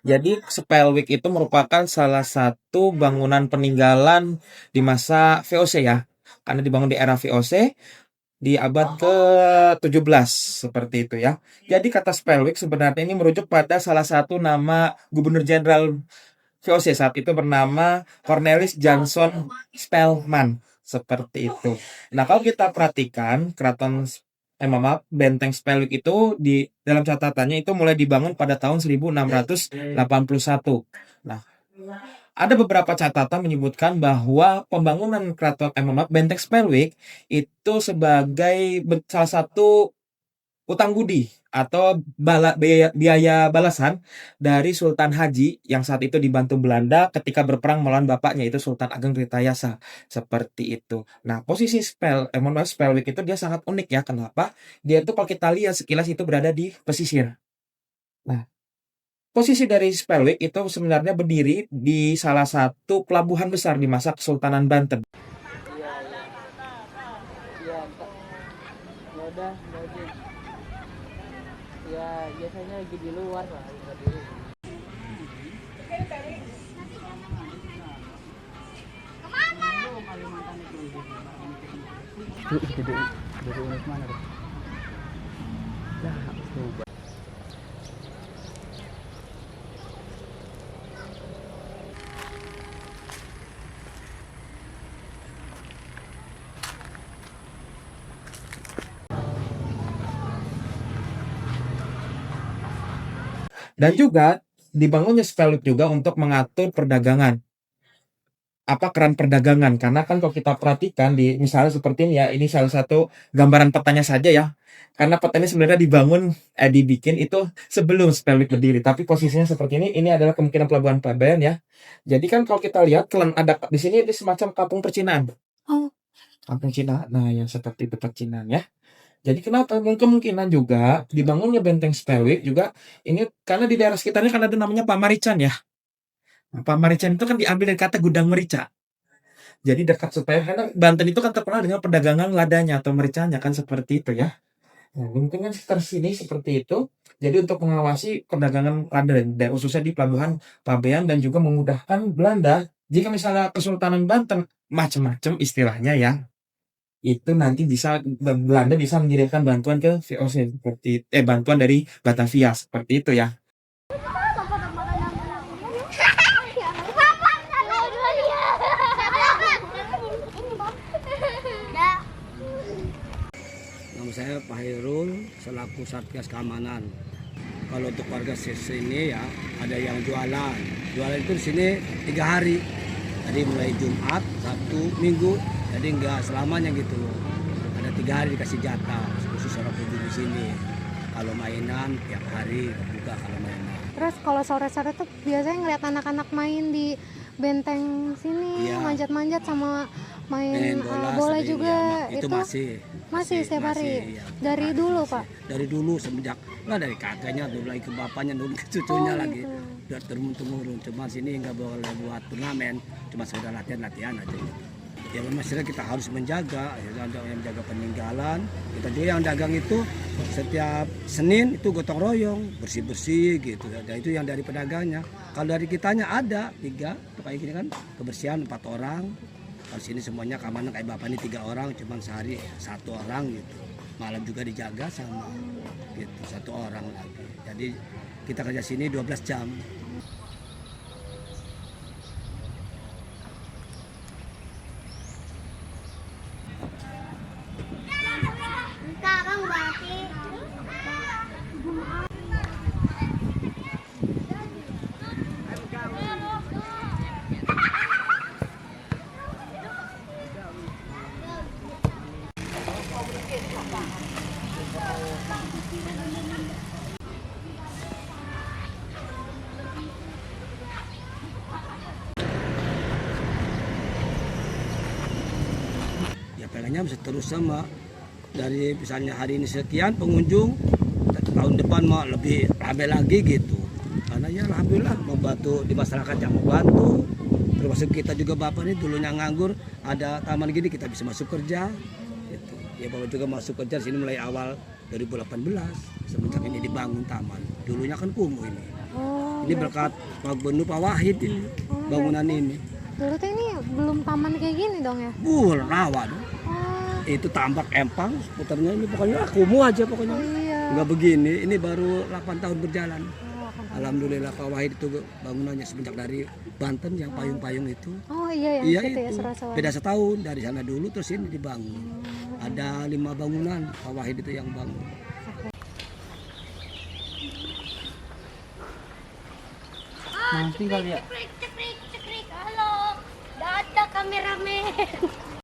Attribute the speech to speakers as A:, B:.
A: Jadi Spellwick itu merupakan salah satu bangunan peninggalan di masa VOC ya. Karena dibangun di era VOC di abad ke-17 seperti itu ya. Jadi kata Spellwick sebenarnya ini merujuk pada salah satu nama Gubernur Jenderal VOC saat itu bernama Cornelis Johnson Spellman seperti itu. Nah, kalau kita perhatikan maaf, Benteng Spellwick itu di dalam catatannya itu mulai dibangun pada tahun 1681. Nah, ada beberapa catatan menyebutkan bahwa pembangunan Benteng Spellwick itu sebagai salah satu utang budi atau biaya balasan dari Sultan Haji yang saat itu dibantu Belanda ketika berperang melawan bapaknya itu Sultan Ageng Tirtayasa seperti itu. Nah, posisi Spellwick itu dia sangat unik ya. Kenapa? Dia itu kalau kita lihat sekilas itu berada di pesisir. Nah, posisi dari Spellwick itu sebenarnya berdiri di salah satu pelabuhan besar di masa Kesultanan Banten.
B: Iya, iya. Iya, ya udah aja. Ya, biasanya lagi di luar lah, bisa dulu.
A: Dan juga dibangunnya Spellwick juga untuk mengatur perdagangan. Apa keran perdagangan? Karena kan kalau kita perhatikan di misalnya seperti ini ya, ini salah satu gambaran petanya saja ya. Karena petanya sebenarnya dibikin itu sebelum Spellwick berdiri, tapi posisinya seperti ini adalah kemungkinan pelabuhan Pabean ya. Jadi kan kalau kita lihat ada di sini ada semacam kampung percinaan. Oh, kampung Cina. Nah, yang seperti itu percinaan ya. Jadi kenapa? Kemungkinan juga dibangunnya Benteng Spellwick juga ini karena di daerah sekitarnya kan ada namanya Pamarican ya. Nah, Pamarican itu kan diambil dari kata gudang merica. Jadi dekat supaya karena Banten itu kan terkenal dengan perdagangan ladanya atau mericanya kan seperti itu ya. Nah, mungkin kan tersini seperti itu. Jadi untuk mengawasi perdagangan lada dan khususnya di pelabuhan Pabean dan juga memudahkan Belanda jika misalnya Kesultanan Banten macam-macam istilahnya ya. Itu nanti bisa Belanda bisa mengirimkan bantuan ke VOC bantuan dari Batavia seperti itu ya.
C: Nama saya Pak Hairul selaku Satgas Keamanan. Kalau untuk warga sini ya ada yang jualan. Jualan itu di sini 3 hari. Jadi mulai Jumat, Sabtu, Minggu. Jadi nggak selamanya gitu loh. Ada 3 hari dikasih jatah khusus orang pengunjung di sini. Kalau mainan tiap hari buka kalau mainan.
D: Terus kalau sore-sore tuh biasanya ngeliat anak-anak main di benteng sini,
C: Iya.
D: manjat-manjat sama main
C: bola
D: bola juga.
C: ya, itu masih
D: setiap hari.
C: iya.
D: Dari dulu,
C: Masih.
D: Pak.
C: Dari dulu semenjak dari kakeknya dulu lagi ke bapaknya dulu ke cucunya lagi.
D: Gitu.
C: Udah turun-temurun. Cuma sini nggak boleh buat turnamen, cuma sekedar latihan-latihan aja gitu. Ya memang kita harus menjaga, ya, yang menjaga peninggalan. Kita juga yang dagang itu setiap Senin itu gotong royong, bersih-bersih gitu. Dan itu yang dari pedagangnya. Kalau dari kitanya ada 3, kayak gini kan kebersihan 4 orang. Kalau sini semuanya keamanan kayak bapak ini 3 orang, cuma sehari 1 orang gitu. Malam juga dijaga sama gitu 1 orang lagi. Jadi kita kerja sini 12 jam. Ya pengennya bisa terus sama dari misalnya hari ini sekian pengunjung, tahun depan mau lebih ramai lagi gitu. Karena ya alhamdulillah membantu di masyarakat yang membantu. Termasuk kita juga bapak ini dulunya nganggur, ada taman gini kita bisa masuk kerja. Gitu. Ya bapak juga masuk kerja di sini mulai awal 2018 semenjak ini dibangun taman. Dulunya kan kumuh ini.
D: Oh,
C: Ini berkat Pak Gubernur Pak Wahid ini, bangunan ini.
D: Dulu tuh ini belum taman kayak gini dong ya?
C: Rawa dong.
D: Oh,
C: Itu tambak empang, putarnya ini pokoknya kumuh aja pokoknya.
D: iya.
C: Enggak begini, ini baru 8 tahun berjalan.
D: Oh,
C: Alhamdulillah Pak Wahid itu bangunannya semenjak dari Banten yang payung-payung itu.
D: oh iya yang
C: Iya
D: situ ya
C: itu,
D: Surasawan.
C: beda setahun dari sana dulu terus ini dibangun. Ada 5 bangunan Pak Wahid itu yang bangun.
B: Nanti kali ya.
E: Cekrik, cekrik, cekrik. Halo, dadah kameramen.